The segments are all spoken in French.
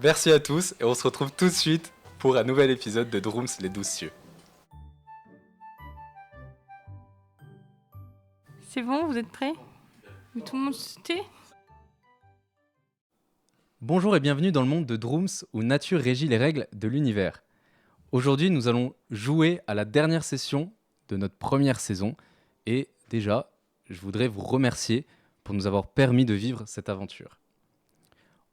Merci à tous et on se retrouve tout de suite pour un nouvel épisode de Drooms les 12 cieux. C'est bon, vous êtes prêts? Tout le monde se tait? Bonjour et bienvenue dans le monde de Drooms où nature régit les règles de l'univers. Aujourd'hui, nous allons jouer à la dernière session de notre première saison et déjà, je voudrais vous remercier pour nous avoir permis de vivre cette aventure.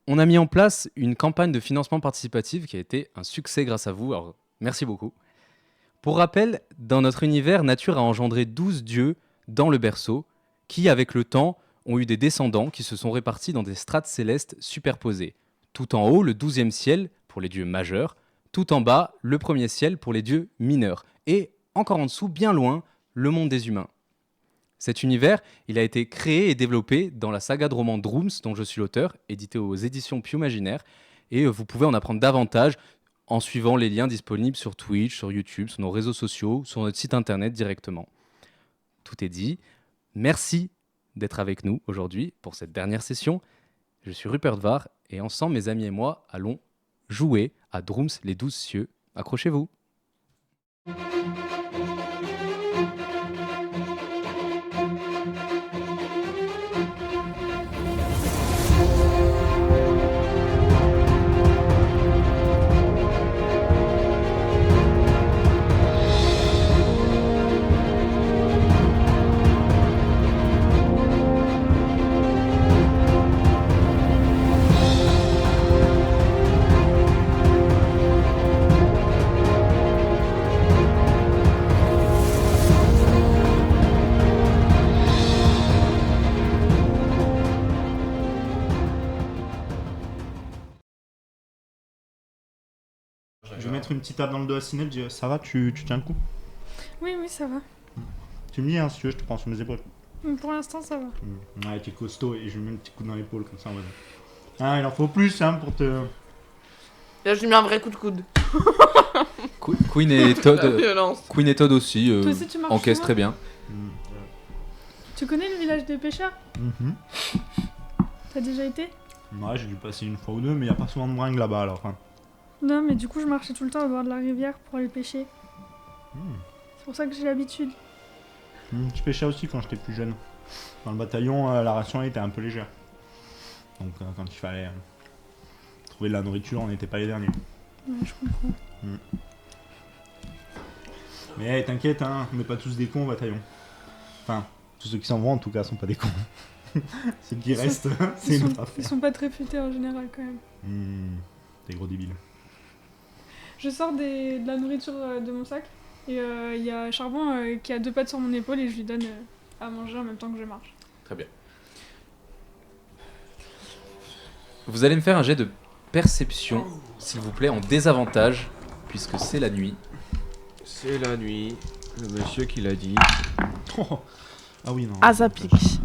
On a mis en place une campagne de financement participatif qui a été un succès grâce à vous, alors merci beaucoup. Pour rappel, dans notre univers, nature a engendré 12 dieux dans le berceau qui, avec le temps, ont eu des descendants qui se sont répartis dans des strates célestes superposées. Tout en haut, le 12e ciel pour les dieux majeurs, tout en bas, le premier ciel pour les dieux mineurs, et encore en dessous, bien loin, le monde des humains. Cet univers, il a été créé et développé dans la saga de romans Drooms, dont je suis l'auteur, édité aux éditions Piu Imaginaire, et vous pouvez en apprendre davantage en suivant les liens disponibles sur Twitch, sur YouTube, sur nos réseaux sociaux, sur notre site internet directement. Tout est dit. Merci d'être avec nous aujourd'hui pour cette dernière session. Je suis Rupert Var et ensemble, mes amis et moi, allons jouer à Drooms les 12 cieux. Accrochez-vous. Je vais mettre une petite tape dans le dos à Ciné, je dis ça va, tu tiens le coup? Oui, ça va. Tu me dis hein, si tu veux, je te prends sur mes épaules. Mais pour l'instant, ça va. Ouais, t'es costaud et je lui mets un petit coup dans l'épaule comme ça en mode. Ah, il en faut plus hein pour te. Là, je lui mets un vrai coup de coude. Queen et Todd, La violence. Queen et Todd aussi, Toi aussi, tu marches encaissent souvent très bien. Tu connais le village des pêcheurs? T'as déjà été? Ouais, j'ai dû passer une fois ou deux, mais y a pas souvent de bringues là-bas alors. Hein. Non, mais du coup, je marchais tout le temps au bord de la rivière pour aller pêcher. C'est pour ça que j'ai l'habitude. Je pêchais aussi quand j'étais plus jeune. Dans le bataillon, la ration était un peu légère. Donc quand il fallait trouver de la nourriture, on n'était pas les derniers. Ouais, je comprends. Mais t'inquiète, hein, on n'est pas tous des cons au bataillon. Enfin, tous ceux qui s'en vont en tout cas sont pas des cons. Ceux qui restent, c'est une autre affaire. Ils sont pas très futés en général quand même. Des gros débiles. Je sors de la nourriture de mon sac et il y a Charbon qui a 2 pattes sur mon épaule et je lui donne à manger en même temps que je marche. Très bien. Vous allez me faire un jet de perception, s'il vous plaît, en désavantage, puisque c'est la nuit. C'est la nuit, le monsieur qui l'a dit. Ah oui, non. Ah, ça pique.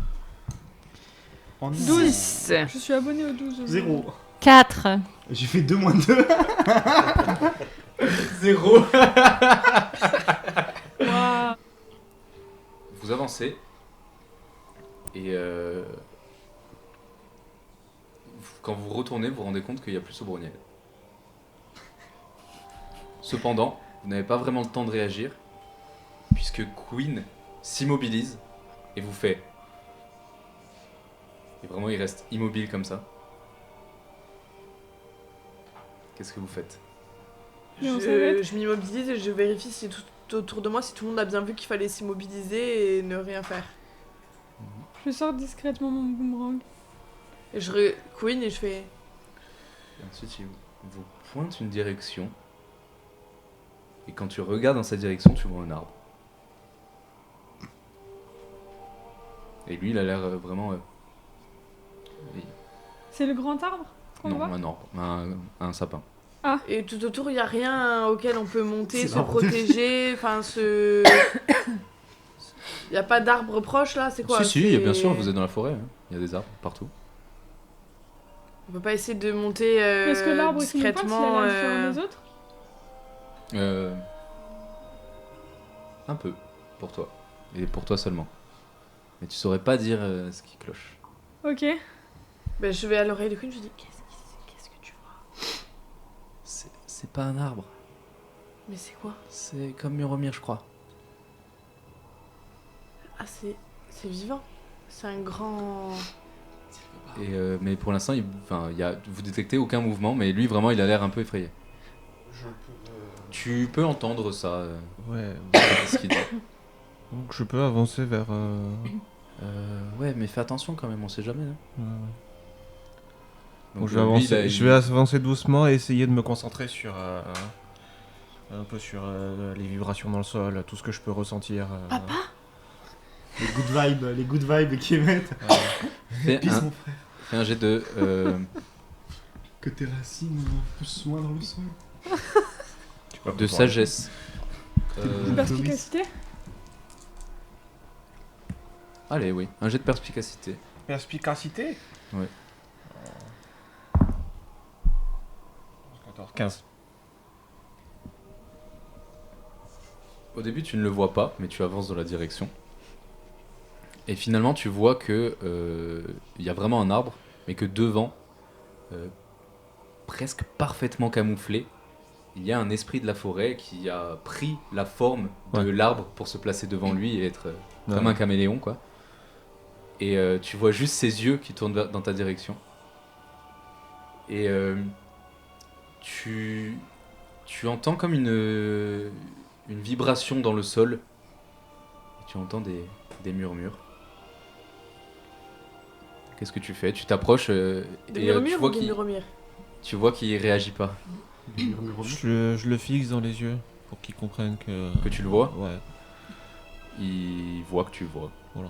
Oh, non. 12. Je suis abonné au 12. 0. 4. J'ai fait 2 moins 2. 0. Waouh. Vous avancez et quand vous retournez, vous vous rendez compte qu'il n'y a plus Sobroniel. Cependant, vous n'avez pas vraiment le temps de réagir puisque Queen s'immobilise et vous fait. Et vraiment, il reste immobile comme ça. Qu'est-ce que vous faites? Mais on s'arrête. Je m'immobilise et je vérifie si tout autour de moi, si tout le monde a bien vu qu'il fallait s'immobiliser et ne rien faire. Je sors discrètement mon boomerang. Et je Queen et je fais. Et ensuite, il vous pointe une direction. Et quand tu regardes dans cette direction, tu vois un arbre. Et lui, il a l'air vraiment... C'est le grand arbre qu'on Non, voit? un arbre, un sapin. Et tout autour, il n'y a rien auquel on peut monter, C'est se l'arbre. protéger, enfin se. Il n'y a pas d'arbre proche là, c'est quoi? Si, bien sûr, vous êtes dans la forêt. Hein. Il y a des arbres partout. On peut pas essayer de monter Est-ce que l'arbre qui nous pointe, il discrètement. a l'air différent des autres? Un peu, pour toi. Et pour toi seulement. Mais tu saurais pas dire ce qui cloche. Ok. Ben, je vais à l'oreille de Queen, je lui dis qu'est-ce que tu vois? C'est pas un arbre. Mais c'est quoi? C'est comme Muromir, je crois. Ah, c'est vivant. C'est un grand... Et mais pour l'instant, vous détectez aucun mouvement, mais lui, vraiment, il a l'air un peu effrayé. Tu peux entendre ça, Ouais. ce qu'il dit. Donc je peux avancer vers. Ouais, mais fais attention quand même, on sait jamais. Hein. Ouais. Donc, Donc je vais lui, avancer. il a- Je vais avancer doucement et essayer de me concentrer sur un peu sur les vibrations dans le sol, tout ce que je peux ressentir. Papa? Les good vibes qui émettent. Fais Pisse, un, mon frère. fais un jet de. Que tes racines poussent loin dans le sol. De sagesse. Perspicacité? Allez, oui, un jet de perspicacité. Perspicacité. Ouais. 15. Au début, tu ne le vois pas, mais tu avances dans la direction. Et finalement, tu vois que il y a vraiment un arbre, mais que devant, presque parfaitement camouflé, il y a un esprit de la forêt qui a pris la forme de Ouais. l'arbre pour se placer devant lui et être comme Ouais. un caméléon, quoi. Et tu vois juste ses yeux qui tournent dans ta direction. Et tu entends comme une vibration dans le sol. Et tu entends des murmures. Qu'est-ce que tu fais? Tu t'approches Des et murmures ou des murmures? tu vois qu'il réagit pas. Je le fixe dans les yeux pour qu'il comprenne que. Que tu le vois? Ouais. Il voit que tu le vois. Voilà.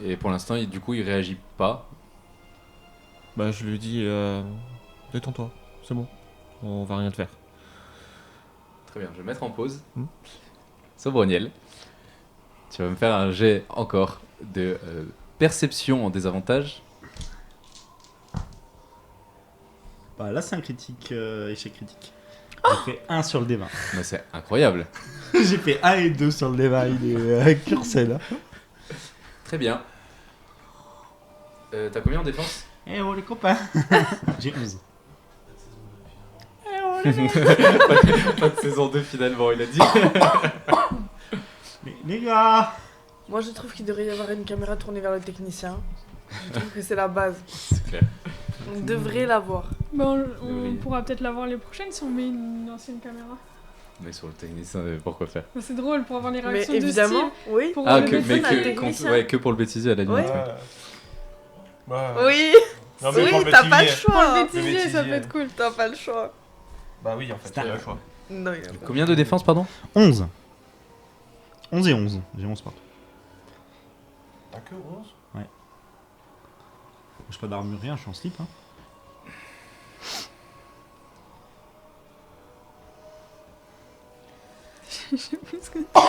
Et pour l'instant, du coup, il réagit pas. Bah je lui dis détends-toi, c'est bon, on va rien te faire. Très bien, je vais mettre en pause. Hmm. Sobroniel, tu vas me faire un jet encore de perception en désavantage. Bah là, c'est un critique, échec critique. J'ai fait 1 sur le D20. Mais c'est incroyable. J'ai fait 1 et 2 sur le D20. Il est cursé là. Très bien. T'as combien en défense? Eh oh les copains. J'ai 11. Pas de saison 2 finalement, il a dit. Les gars. Moi, je trouve qu'il devrait y avoir une caméra tournée vers le technicien. Je trouve que c'est la base. C'est clair. On devrait l'avoir. Bon, on Oui. pourra peut-être la voir les prochaines si on met une ancienne caméra. Mais sur le technicien, pourquoi faire? Bah, c'est drôle pour avoir les Mais réactions évidemment, de oui. Steve. Pour Ah, le que, mais téléphone à le que, technicien. ouais, que pour le bêtisier à la limite. Ouais. ouais. Bah, Oui, non, mais pour oui, le t'as pas le bêtisier. Pour choix. le bêtisier, ça peut bêtisier. être cool. T'as pas le choix. Bah oui, en fait, C'est il y a un- le choix. Non, il y a pas. Combien de défense, pardon? 11. 11 et 11. J'ai 11 partout. T'as que 11? J'ai pas d'armure, rien, je suis en slip. Hein. Je sais plus ce que Ah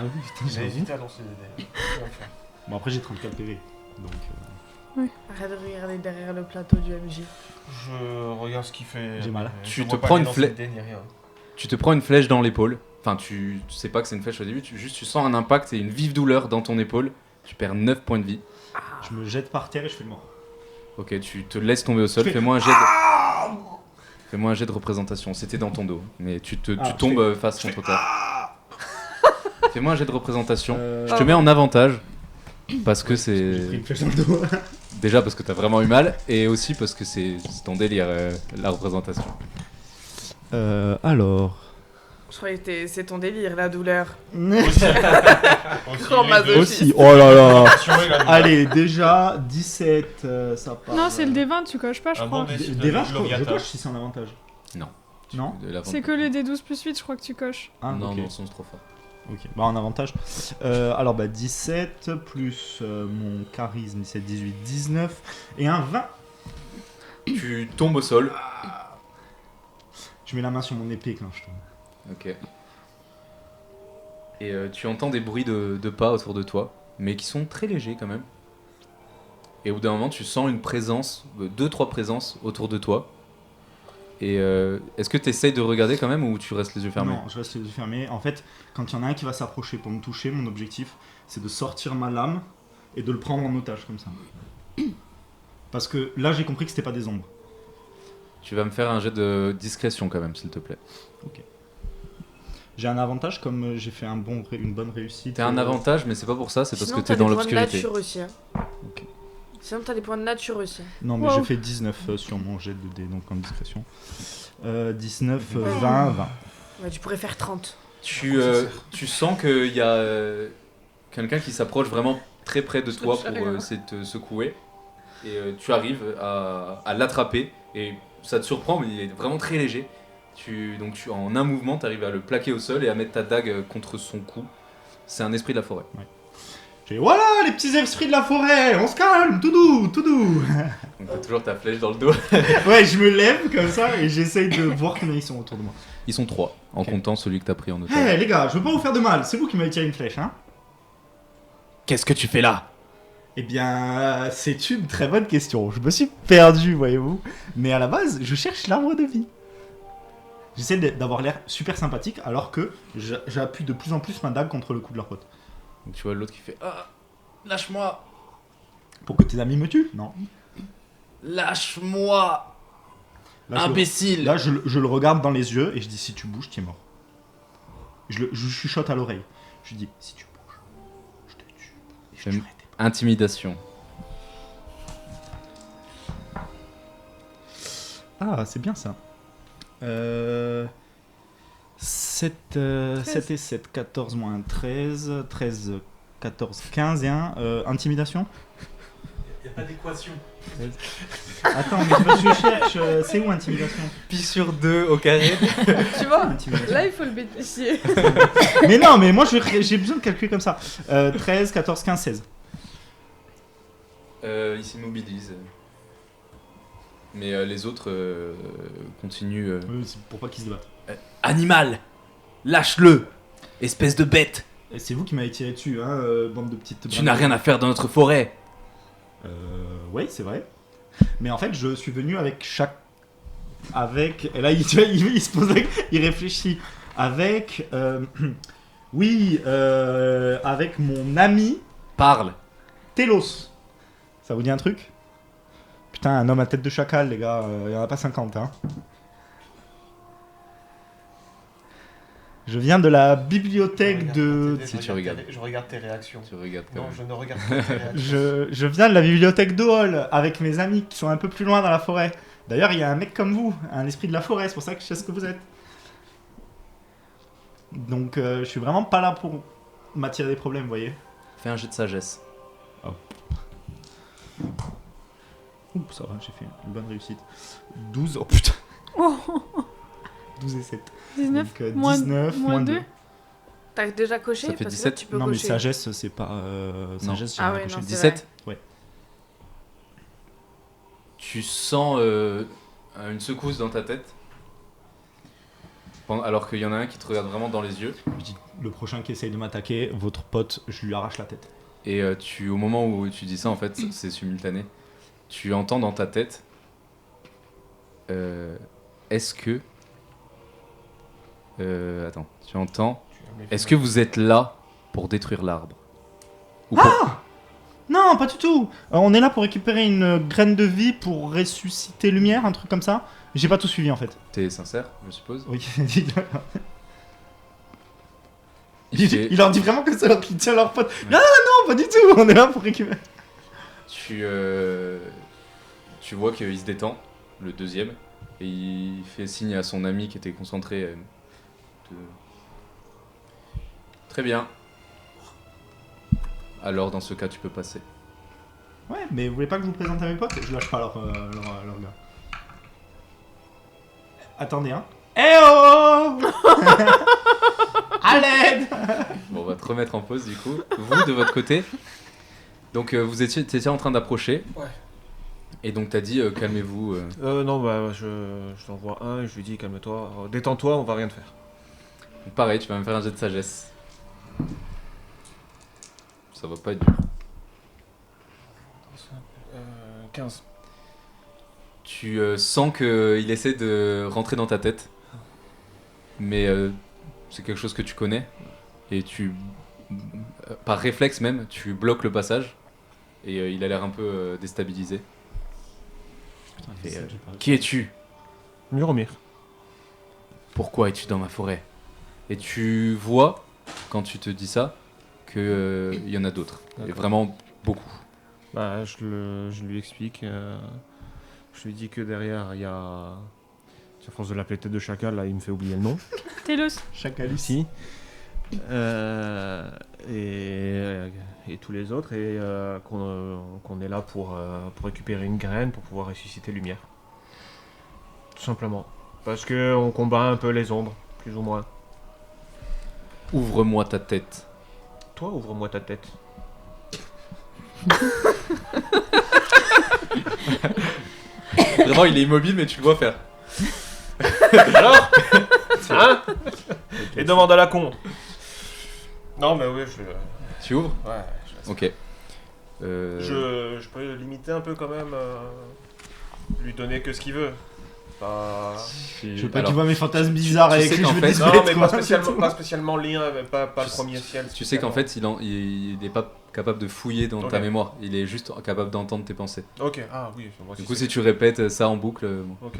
oui, putain, J'ai hésité à lancer des dés. On va le faire. Bon, après, j'ai 34 PV. Donc. Arrête de regarder derrière le plateau du MJ. Je regarde ce qu'il fait. J'ai mal. mais Tu je te vois pas prends les une lancer de flèche. dés ni rien. Tu te prends une flèche dans l'épaule. Enfin, tu sais pas que c'est une flèche au début, tu sens un impact et une vive douleur dans ton épaule. Tu perds 9 points de vie. Je me jette par terre et je fais le mort. Ok, tu te laisses tomber au sol. Je fais- Fais-moi un jet de... Fais-moi un jet de représentation. C'était dans ton dos, mais tu Ah, tombes je face contre terre. Fais-moi un jet de représentation. Je te Je mets en avantage parce que J'ai pris c'est une flèche dans le dos. déjà parce que t'as vraiment eu mal et aussi parce que c'est ton délire la représentation. Alors. Je croyais que c'est ton délire, la douleur. Aussi, Grand les masochiste. deux. Aussi, oh là là. Attention, et la douleur. Allez, déjà 17, ça part. Non, c'est le D20, tu coches pas, je Un crois. bon dé. Des 20, je Gloriata. coche si c'est un avantage. Non. Non De l'avant- C'est que le D12 plus 8, je crois que tu coches. Ah, non, ok. non, c'est trop fort. Ok, bah en avantage. Alors, bah 17 plus mon charisme, 17, 18, 19 et un 20. Tu tombes au sol. Je mets la main sur mon épée quand je tombe. Ok. Et tu entends des bruits de pas autour de toi, mais qui sont très légers quand même. Et au bout d'un moment, tu sens une présence, 2-3 présences autour de toi. Et est-ce que tu essayes de regarder quand même ou tu restes les yeux fermés? Non, je reste les yeux fermés. En fait, quand il y en a un qui va s'approcher pour me toucher, mon objectif, c'est de sortir ma lame et de le prendre en otage comme ça. Parce que là, j'ai compris que c'était pas des ombres. Tu vas me faire un jet de discrétion quand même, s'il te plaît. J'ai un avantage comme j'ai fait une bonne réussite. T'as un avantage, mais c'est pas pour ça, c'est parce Sinon, que t'es dans t'as des points de l'obscurité. nature aussi. Hein. Ok. Sinon, t'as des points de nature aussi. Non, mais Wow. j'ai fait 19 sur mon jet de dés, donc en discrétion. 19, 20, 20. Ouais, tu pourrais faire 30. Tu sens qu'il y a quelqu'un qui s'approche vraiment très près de toi Je pour sais rien. essayer de te secouer. Et tu arrives à l'attraper. Et ça te surprend, mais il est vraiment très léger. En un mouvement, tu arrives à le plaquer au sol et à mettre ta dague contre son cou. C'est un esprit de la forêt. J'ai dit, voilà les petits esprits de la forêt, on se calme, tout doux, tout doux. Donc t'as toujours ta flèche dans le dos. Ouais, je me lève comme ça et j'essaye de voir combien ils sont autour de moi. Ils sont 3, en Ok. comptant celui que t'as pris en Hé otage. les gars, je veux pas vous faire de mal, c'est vous qui m'avez tiré une flèche, hein. Qu'est-ce que tu fais là? Eh bien, c'est une très bonne question. Je me suis perdu, voyez-vous. Mais à la base, je cherche l'arbre de vie. J'essaie d'avoir l'air super sympathique alors que j'appuie de plus en plus ma dague contre le cou de leur pote. Donc tu vois l'autre qui fait Ah, lâche-moi! Pour que tes amis me tuent? Non. Lâche-moi! Là, Imbécile! Là, je le regarde dans les yeux et je dis si tu bouges, tu es mort. Je chuchote à l'oreille. Je dis si tu bouges, je te tue. Et je J'aime. tuerai tes potes. Intimidation. Ah, c'est bien ça. 7 et 7, 14 moins 13, 13, 14, 15 et 1. Intimidation? Il n'y a pas d'équation. Attends, mais parce que je cherche, c'est où intimidation? Pi sur 2 au carré. Tu vois Intimidation. Là, il faut le bénéficier. Mais non, mais moi j'ai besoin de calculer comme ça. 13, 14, 15, 16. Il s'immobilise. Mais les autres continuent. C'est pour pas qu'ils se battent. Animal! Lâche-le! Espèce de bête! Et c'est vous qui m'avez tiré dessus, hein, bande de petites. Tu n'as rien à faire dans notre forêt! Oui, c'est vrai. Mais en fait, je suis venu avec chaque. Avec. Et là, tu vois, il se pose. Il réfléchit. Avec. Oui, avec mon ami Parle! Télos. Ça vous dit un truc? Putain, un homme à tête de chacal, les gars, il y en a pas 50, hein. Je viens de la bibliothèque de. Si tu regardes. Je regarde tes réactions. Tu regardes quand Non, même. je ne regarde pas tes réactions. Je viens de la bibliothèque d'Ohol avec mes amis qui sont un peu plus loin dans la forêt. D'ailleurs, il y a un mec comme vous, un esprit de la forêt, c'est pour ça que je sais ce que vous êtes. Donc, je suis vraiment pas là pour m'attirer des problèmes, vous voyez. Fais un jet de sagesse. Ouh, ça va, j'ai fait une bonne réussite. 12, oh putain. Oh, 12 et 7. 19, Donc, moins, 19, moins 2. 2. T'as déjà coché? Ça fait Parce que 17. tu peux Non, mais cocher. sagesse, c'est pas. Non. Sagesse, j'ai Ah rien ouais, coché. non, c'est 17? Ouais. Tu sens une secousse dans ta tête. Alors qu'il y en a un qui te regarde vraiment dans les yeux. Je dis, le prochain qui essaye de m'attaquer, votre pote, je lui arrache la tête. Et au moment où tu dis ça, en fait, c'est simultané. Tu entends dans ta tête. Est-ce que. Attends, tu entends. Est-ce que vous êtes là pour détruire l'arbre? Ou pas? Non, pas du tout. On est là pour récupérer une graine de vie pour ressusciter Lumière, un truc comme ça. J'ai pas tout suivi en fait. T'es sincère, je suppose? Oui. Il fait- Il leur dit vraiment que c'est leur qui tient leur pote. Non, non, pas du tout. On est là pour récupérer. Tu vois qu'il se détend, le deuxième, et il fait signe à son ami qui était concentré. Très bien. Alors, dans ce cas, tu peux passer. Ouais, mais vous voulez pas que je vous présente à mes potes? Je lâche pas leur gars. Attendez, hein. Eh oh À l'aide. Bon, on va te remettre en pause du coup. Vous, de votre côté, donc t'étais en train d'approcher. Ouais. Et donc t'as dit calmez-vous. Non, bah je t'envoie un et je lui dis calme-toi, détends-toi, on va rien te faire. Donc, pareil, tu vas me faire un jet de sagesse. Ça va pas être dur. 15. Tu sens qu'il essaie de rentrer dans ta tête. Mais c'est quelque chose que tu connais. Et par réflexe même, tu bloques le passage. Et il a l'air un peu déstabilisé. Et, qui es-tu? Muromir. Pourquoi es-tu dans ma forêt? Et tu vois, quand tu te dis ça, qu'il y en a d'autres. Et D'accord. vraiment beaucoup. Bah, je lui explique. Je lui dis que derrière, il y a... À force de l'appeler tête de chacal, là, il me fait oublier le nom. Télos. Chacal Ici. Et tous les autres. Et qu'on est là pour récupérer une graine pour pouvoir ressusciter Lumière. Tout simplement. Parce qu'on combat un peu les ombres, plus ou moins. Ouvre-moi ta tête. Toi, ouvre-moi ta tête. Vraiment, il est immobile, mais tu le vois faire. Alors Hein Et demande à la con. Non, mais oui, Tu ouvres? Ouais, Ok. je peux limiter un peu quand même. Lui donner que ce qu'il veut. Pas... Je veux pas que Alors, tu vois mes fantasmes bizarres tu avec sais les qu'en cheveux fait- discrets, Non, mais quoi. pas spécialement lien, pas le Tu- premier ciel. Tu sais qu'en fait, il n'est pas capable de fouiller dans ta Ok. mémoire. Il est juste capable d'entendre tes pensées. Ok, ah oui. Moi, Du coup, si tu répètes ça en boucle... bon. Ok.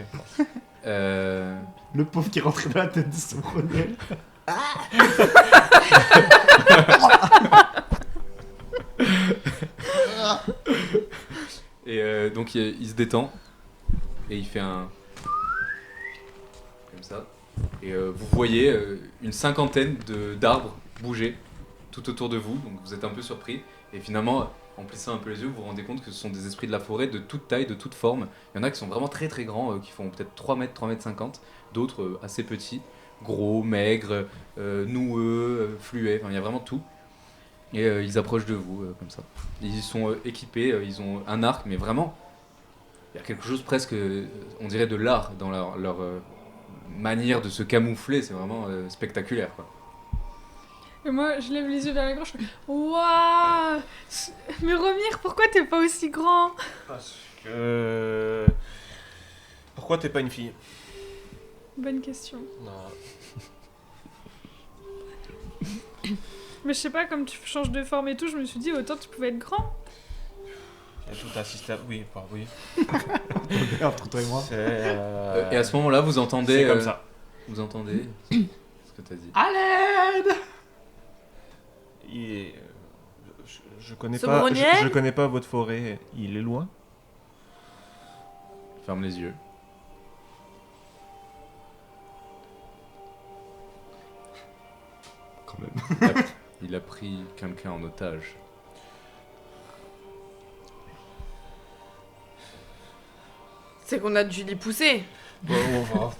Le pauvre qui est rentré dans la tête de son Ronel. Et donc, il se détend. Et il fait un... Comme ça. Et vous voyez une cinquantaine d'arbres bouger tout autour de vous. Donc, vous êtes un peu surpris. Et finalement, en plissant un peu les yeux, vous vous rendez compte que ce sont des esprits de la forêt de toute taille, de toute forme. Il y en a qui sont vraiment très très grands, qui font peut-être 3 mètres, 3 mètres 50. D'autres assez petits, gros, maigres, noueux, fluets. Enfin, il y a vraiment tout. Et ils approchent de vous comme ça. Ils sont équipés, ils ont un arc, mais vraiment, il y a quelque chose presque, on dirait de l'art dans leur manière de se camoufler. C'est vraiment spectaculaire, quoi. Et moi, je lève les yeux vers la gauche. Waouh! Mais Romir, pourquoi t'es pas aussi grand? Parce que... Pourquoi t'es pas une fille? Bonne question. Non. Mais je sais pas, comme tu changes de forme et tout, je me suis dit autant tu pouvais être grand. Il y a tout un système... Oui, oui. Entre toi et moi. C'est... Et à ce moment-là, vous entendez... C'est comme ça. Vous entendez ce que t'as dit. À l'aide! Je connais Ce pas. Broniel Je connais pas votre forêt. Il est loin. Ferme les yeux. Quand même. Il a pris quelqu'un en otage. C'est qu'on a dû l'y pousser. Bon, on va.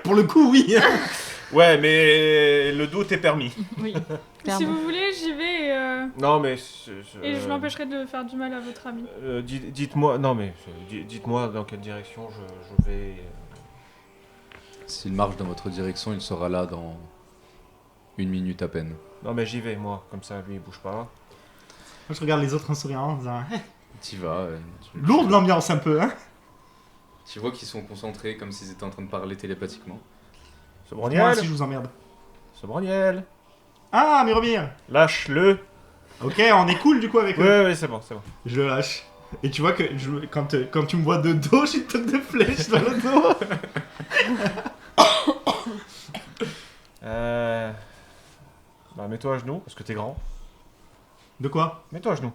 Pour le coup, oui. Ouais, mais le doute est permis. Oui, Si clairement. vous voulez, j'y vais Non, mais et je l'empêcherai de faire du mal à votre ami. dites-moi. Non, mais dites-moi dans quelle direction je vais. S'il marche dans votre direction, il sera là dans 1 minute à peine. Non, mais j'y vais moi. Comme ça, lui, il bouge pas. Moi, je regarde les autres en souriant en disant, T'y vas. lourde l'ambiance un peu, hein. Tu vois qu'ils sont concentrés comme s'ils étaient en train de parler télépathiquement. Ce Moi Broniel. si je vous emmerde. Ce Broniel. Ah, Méromir. Lâche-le. Ok, on est cool du coup avec eux. Ouais, c'est bon. Je le lâche. Et tu vois que quand tu me vois de dos, j'ai une tête de flèche dans le dos. Bah, mets-toi à genoux, parce que t'es grand. De quoi? Mets-toi à genoux.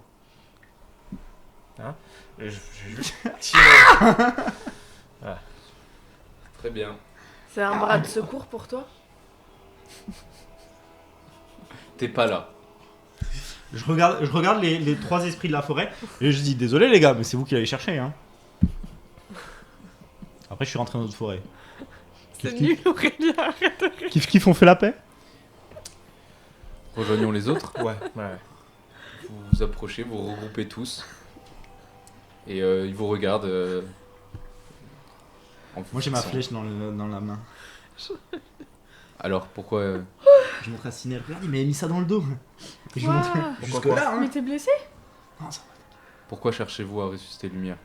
Hein? Et j'ai juste tiré. Très bien. C'est un bras de secours pour toi? T'es pas là. Je regarde les 3 esprits de la forêt et je dis désolé les gars, mais c'est vous qui l'avez cherché, hein. Après, je suis rentré dans notre forêt. C'est Kiff, nul, Aurélien, arrête de rire. Kiff, on fait la paix. Rejoignons les autres. Ouais. Vous vous approchez, vous regroupez tous. Et ils vous regardent. Moi, j'ai ma flèche dans la main. Alors, pourquoi Je montre à Ciné, regarde, il m'avait mis ça dans le dos. Et je Waouh. montre jusque là, hein. Mais t'es blessé? Non, ça- Pourquoi cherchez-vous à ressusciter Lumière?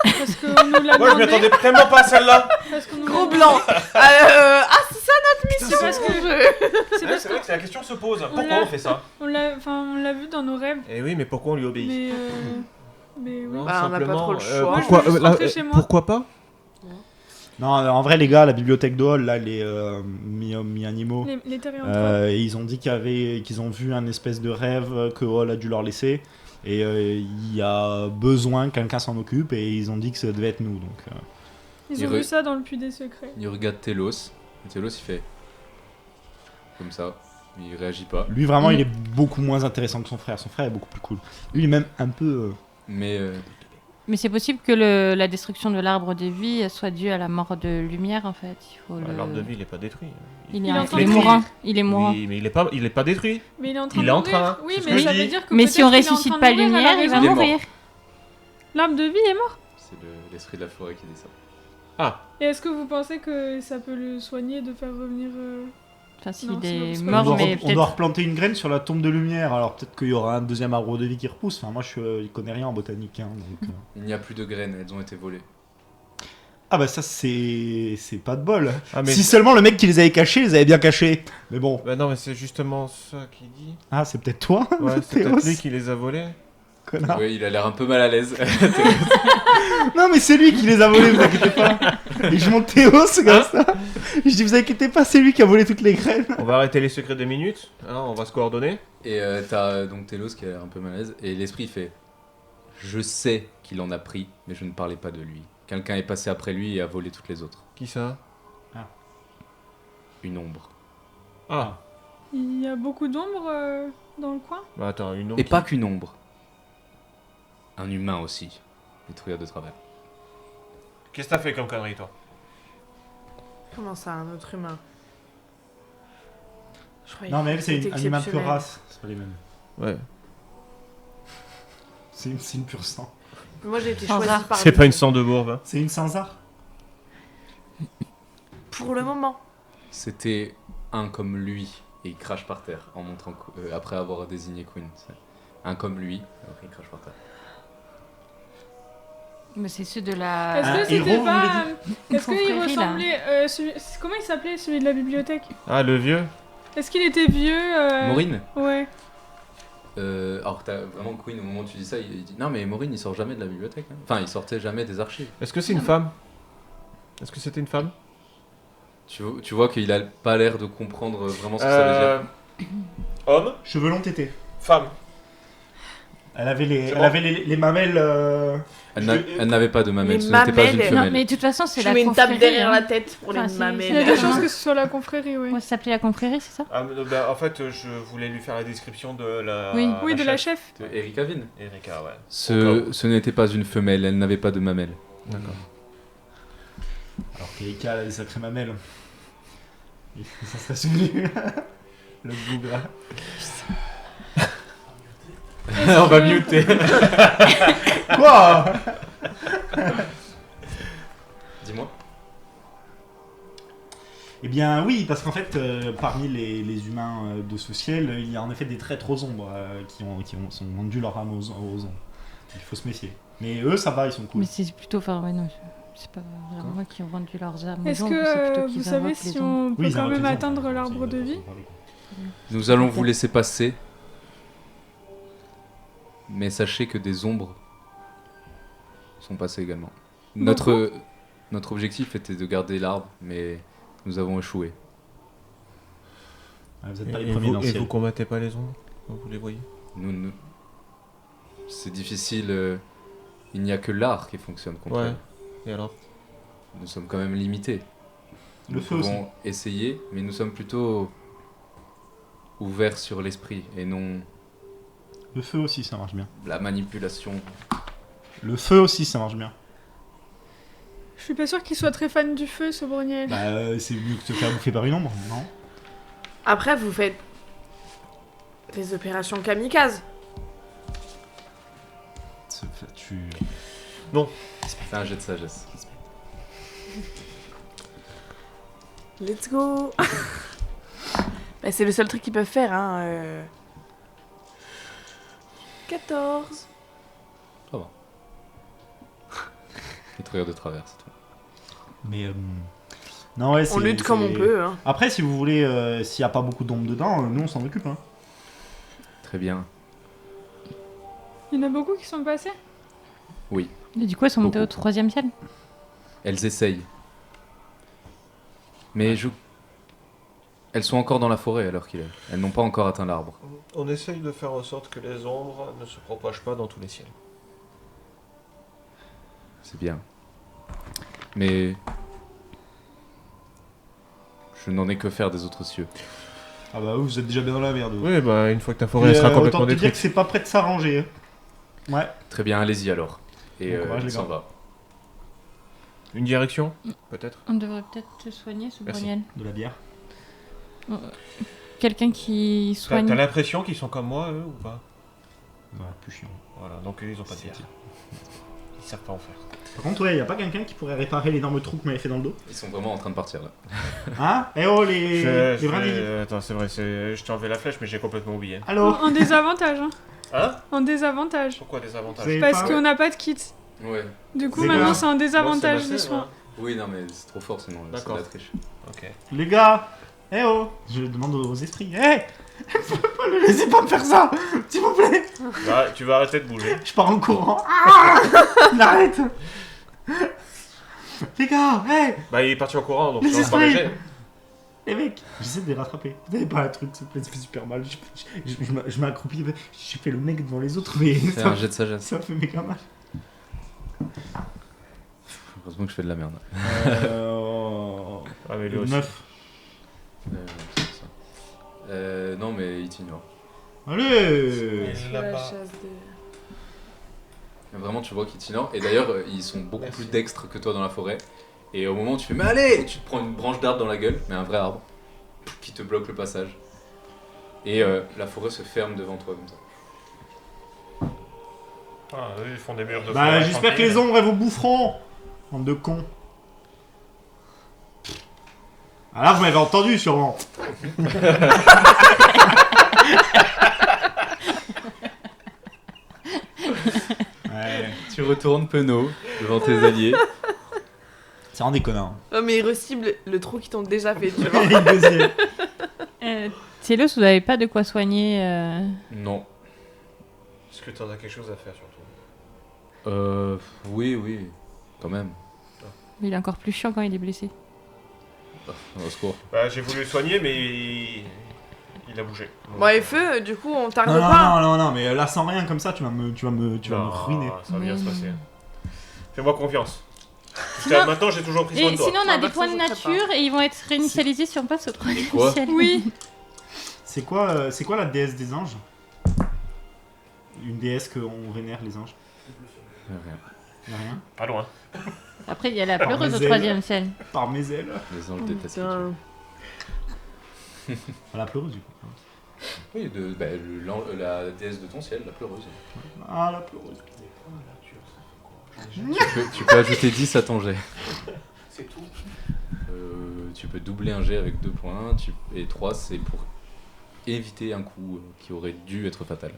Parce qu'on nous l'a Moi, je demandé. m'attendais tellement pas à celle-là. Parce qu'on nous Gros l'a- blanc. Ah, c'est ça notre mission. C'est parce que je... c'est parce C'est vrai que la question se pose. l'a- Pourquoi on fait ça? on l'a vu dans nos rêves. Eh oui, mais pourquoi on lui obéit? Mais Mais oui. Non, Bah, on n'a pas simplement, trop le choix. Moi, je pourquoi, veux juste rentrer chez moi. pourquoi pas? Non, en vrai, les gars, la bibliothèque de Hall, là, les mi-animaux, Les terriens ils ont dit qu'ils ont vu un espèce de rêve que Hall a dû leur laisser. Et il y a besoin que quelqu'un s'en occupe. Et ils ont dit que ça devait être nous. Donc, Ils ont vu ça dans le puits des secrets. Il regarde Telos. Et Telos, il fait comme ça. Il réagit pas. lui, vraiment, il est beaucoup moins intéressant que son frère. Son frère est beaucoup plus cool. Lui, il est même un peu. Mais Mais c'est possible que la destruction de l'arbre de vie soit due à la mort de Lumière en fait. L'arbre de vie, il est pas détruit. Il Il est en est, train il est de mourant. Il est mourant. Oui, mais il est pas détruit. Mais il est en train Il de est en mourir. train. Oui, C'est ce mais que ça je veut dis. dire que Mais peut-être si on qu'il est en ressuscite train de pas mourir, elle a Lumière, il va raison. Il est mourir. L'arbre de vie est mort. c'est l'esprit de la forêt qui dit ça. Et est-ce que vous pensez que ça peut le soigner de faire revenir Enfin, s'il Non, c'est est pas mort, mais on doit peut-être. replanter une graine sur la tombe de lumière. Alors peut-être qu'il y aura un deuxième arbre de vie qui repousse. Enfin, moi, je connais rien en botanique. Hein, donc, Il n'y a plus de graines, elles ont été volées. Ah bah ça, c'est pas de bol. Ah, mais Si seulement le mec qui les avait cachés, les avait bien cachés. Mais bon. Bah non, mais c'est justement ça qu'il dit. Ah, c'est peut-être toi, Ouais, c'est Théos, peut-être lui qui les a volés. connard. Oui, il a l'air un peu mal à l'aise. Non, mais c'est lui qui les a volés, vous inquiétez pas. Et je monte Théos comme ça. Je dis, vous inquiétez pas, c'est lui qui a volé toutes les graines. On va arrêter les secrets 2 minutes. Hein, on va se coordonner. Et t'as donc Telos qui a l'air un peu mal à l'aise. Et l'esprit fait je sais qu'il en a pris, mais je ne parlais pas de lui. Quelqu'un est passé après lui et a volé toutes les autres. Qui ça? Une ombre. Ah. Il y a beaucoup d'ombres dans le coin. Bah attends, une ombre. Et pas qu'une ombre. Un humain aussi. Il te regarde de travers. Qu'est-ce que t'as fait comme connerie, toi? Comment ça, un autre humain? Je croyais Non, mais elle, que c'est c'était un humain pure exceptionnel. race. C'est pas les mêmes. Ouais. C'est une pure sang. Moi j'ai été Sans choisie art. par C'est lui. pas une sang de bourbe. Hein. C'est une sans art. Pour le moment. C'était un comme lui. Et il crache par terre en montrant après avoir désigné Queen. Un comme lui. Après il crache par terre. Mais c'est ceux de Est-ce la. Un que c'était héros, vous pas. voulez Est-ce qu'il confrérie, là. ressemblait. Comment il s'appelait celui de la bibliothèque? Ah, le vieux? Est-ce qu'il était vieux Maureen Ouais. Alors t'as vraiment Queen au moment où tu dis ça, il dit non mais Maureen il sort jamais de la bibliothèque. Hein. Enfin il sortait jamais des archives. Est-ce que c'est une femme? Est-ce que c'était une femme? Tu vois qu'il a pas l'air de comprendre vraiment ce que ça veut dire. Homme? Cheveux longs tétés. Femme? Elle avait les, C'est elle bon. avait les mamelles. Elle n'avait pas de mamelles, Les ce n'était pas une mamelles. femelle. Non, mais de toute façon, c'est Je la mets une tape confrérie. derrière hein. la tête pour Enfin, les c'est- Il y a mamelles. des chances que ce soit la confrérie, ouais. Ouais, ça s'appelait la confrérie, c'est ça? Ah, mais, bah, en fait, je voulais lui faire la description de la. Oui. Oui, de la chef. De Erika Vin. Erika, ouais. Ce n'était pas une femelle, elle n'avait pas de mamelles. D'accord. Alors qu'Erika, elle a des sacrées mamelles. Et ça serait souvenu. Le bougre. On va muter. Quoi? Dis-moi. Eh bien oui, parce qu'en fait, parmi les humains de ce ciel, il y a en effet des traîtres aux ombres qui sont vendus leur âme aux ombres. Il faut se méfier. Mais eux, ça va, ils sont cool. Mais c'est plutôt. Enfin, ouais, non, c'est pas vraiment moi qui ont vendu leurs armes. aux Est-ce ombres, c'est plutôt que qu'ils vous savez invoquent si les ombres. on peut Oui, ils quand invoquent même les ombres, atteindre ouais, l'arbre c'est- de vie? Nous allons vous laisser passer. Mais sachez que des ombres sont passées également. Notre objectif était de garder l'arbre, mais nous avons échoué. Ouais, vous n'êtes pas les Et premiers vous, dans le et ciel. vous combattez pas les ombres quand vous les voyez? C'est difficile. Il n'y a que l'art qui fonctionne contre Ouais. elles. Et alors? Nous sommes quand même limités. Le Nous feu aussi. pouvons essayer, mais nous sommes plutôt ouverts sur l'esprit et non Le feu aussi, ça marche bien. la manipulation. Le feu aussi, ça marche bien. Je suis pas sûre qu'il soit très fan du feu, ce Bruniel. Bah, c'est mieux que de se faire bouffer par une ombre, non? Après, vous faites des opérations kamikazes. Tu... Fais un jet de sagesse. Let's go. Bah, c'est le seul truc qu'ils peuvent faire, hein. 14. Il te regarde de travers, c'est tout. Mais non, ouais, On lutte comme on peut, hein. Après, si vous voulez, s'il n'y a pas beaucoup d'ombre dedans, nous on s'en occupe. Hein. Très bien. Il y en a beaucoup qui sont passés? Et du coup, elles sont montées au Beaucoup. 3e ciel. Elles essayent. Mais elles sont encore dans la forêt à l'heure qu'il est. Elles n'ont pas encore atteint l'arbre. On essaye de faire en sorte que les ombres ne se propagent pas dans tous les ciels. C'est bien. Mais je n'en ai que faire des autres cieux. Ah bah vous êtes déjà bien dans la merde. vous. Oui, bah une fois que ta forêt sera Autant complètement te dire détruite. que c'est pas prêt de s'arranger. hein. Ouais. Très bien, allez-y alors. Et Bon courage, il les s'en gars. va. Une direction, peut-être. On devrait peut-être te soigner, ce Merci. Bruniel. De la bière. Quelqu'un qui T'as soigne. l'impression qu'ils sont comme moi, eux, ou pas? Ouais, plus chiant. Voilà, donc ils ont pas de bière. Ils savent pas en faire. Par contre, ouais, y a pas quelqu'un qui pourrait réparer l'énorme trou que m'avait fait dans le dos? Ils sont vraiment en train de partir là. Hein? Eh oh, les brindilles. Attends, c'est vrai, je t'ai enlevé la flèche, mais j'ai complètement oublié. Allô? En désavantage, hein. Hein? En désavantage. Pourquoi des avantages? C'est- Parce pas- qu'on n'a pas de kit. Ouais. Du coup, C'est maintenant, quoi c'est un désavantage Moi, c'est des ma sœur, soins. Oui, non, mais c'est trop fort sinon. C'est de D'accord. la triche. Ok. Les gars! Eh oh! Je demande aux esprits. Eh! Ne laissez pas me faire ça! S'il vous plaît! Tu vas arrêter de bouger. Je pars en courant. Ah! Arrête! Les gars! Eh! Bah, il est parti en courant, donc Les je lance pas esprits. le jet. Les mecs! J'essaie de les rattraper. Vous n'avez pas un truc, s'il vous plaît, ça fait super mal. Je m'accroupis. J'ai fait le mec devant les autres, mais Fais un jet de sagesse. ça fait méga mal. Heureusement que je fais de la merde. Ah, mais lui aussi. 9. C'est ça. Non, mais il t'ignore. Allez! Je fais la chasse des... Vraiment, tu vois qu'ils t'ignorent. Et d'ailleurs, ils sont beaucoup plus dextres que toi dans la forêt. Et au moment où tu fais, mais allez! Tu te prends une branche d'arbre dans la gueule, mais un vrai arbre, qui te bloque le passage. Et la forêt se ferme devant toi comme ça. Ah, eux, ils font des murs de Bah, forêt j'espère que les tranquilles. ombres elles vous boufferont! Bande de cons. Ah là, vous m'avez entendu sûrement. Ouais, Tu retournes penaud devant tes alliés. c'est vraiment des connards. Non, mais ils reciblent le trou qu'ils t'ont déjà fait, tu vois. Le deuxième. Télos, vous n'avez pas de quoi soigner. Non. Est-ce que t'en as quelque chose à faire, surtout? Oui, quand même. Mais il est encore plus chiant quand il est blessé. Au secours. Bah, j'ai voulu le soigner, mais il a bougé. Bon, et feu, du coup, on tarde Non, pas. non, mais là sans rien comme ça, tu vas me ruiner. Ça va bien se Mais passer. Fais-moi confiance. Sinon- Maintenant, j'ai toujours pris soin Et de toi. sinon, on a Ah, des bah, points de ça, je sais nature et ils vont être réinitialisés si on passe au 3e quoi ciel. Oui. C'est quoi la déesse des anges? Une déesse qu'on vénère les anges. Rien. Y'a rien. Pas loin. Après, il y a la pleureuse au mes ailes. 3e ciel. Par mes ailes. Les anges détestent. Putain. Ah, la pleureuse du coup. Oui, la déesse de ton ciel, la pleureuse. Ah, la pleureuse. Tu peux ajouter 10 à ton jet. C'est tout. Tu peux doubler un jet avec 2 points. Et 3, c'est pour éviter un coup qui aurait dû être fatal.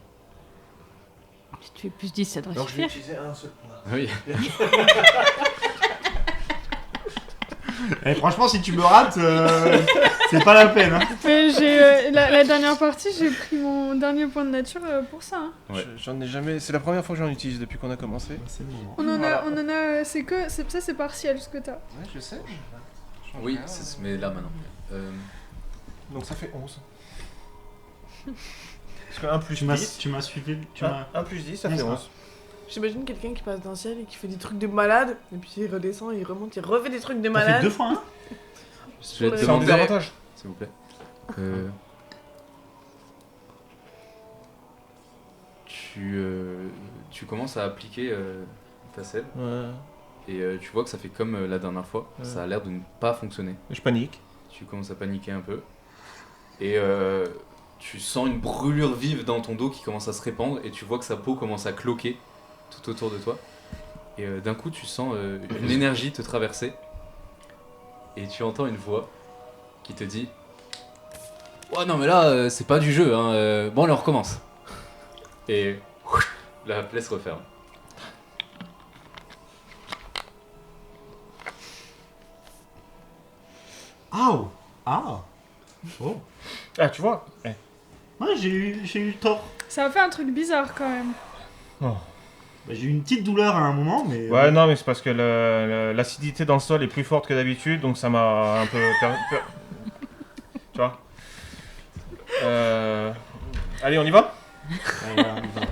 Si tu fais plus 10, ça doit Donc je vais suffire. utiliser un seul point. Oui. Eh, franchement, si tu me rates, c'est pas la peine. Hein. Mais j'ai la dernière partie, j'ai pris mon dernier point de nature pour ça. Hein. Ouais. J'en ai jamais. C'est la première fois que j'en utilise depuis qu'on a commencé. C'est le moment. On en Voilà. a, c'est partiel ce que t'as. Ouais, je sais. Oui, mais là maintenant. Donc ça fait 11. Parce que 1 plus Tu m'as 10. suivi. 1 plus 10, ça fait 11. J'imagine quelqu'un qui passe dans le ciel et qui fait des trucs de malade, et puis il redescend, il remonte, il refait des trucs de T'as fait malade. 2 fois 1? Je vais te C'est C'est en demander, désavantage. s'il vous plaît. Tu commences à appliquer ta selle Ouais. et tu vois que ça fait comme la dernière fois. Ouais. Ça a l'air de ne pas fonctionner. Je panique. Tu commences à paniquer un peu et tu sens une brûlure vive dans ton dos qui commence à se répandre et tu vois que sa peau commence à cloquer tout autour de toi. Et d'un coup, tu sens une énergie te traverser et tu entends une voix qui te dit: "Ouais, non, mais là, c'est pas du jeu, hein. Bon, allez, on recommence." Et la plaie se referme. Aouh! Ah! Oh! Ah, tu vois. Ouais, j'ai eu tort. Ça a fait un truc bizarre quand même. Bah, j'ai eu une petite douleur à un moment, mais. Ouais, non, mais c'est parce que l'acidité dans le sol est plus forte que d'habitude, donc ça m'a un peu. Tu vois. Allez, on y va? Ouais, voilà, on y va.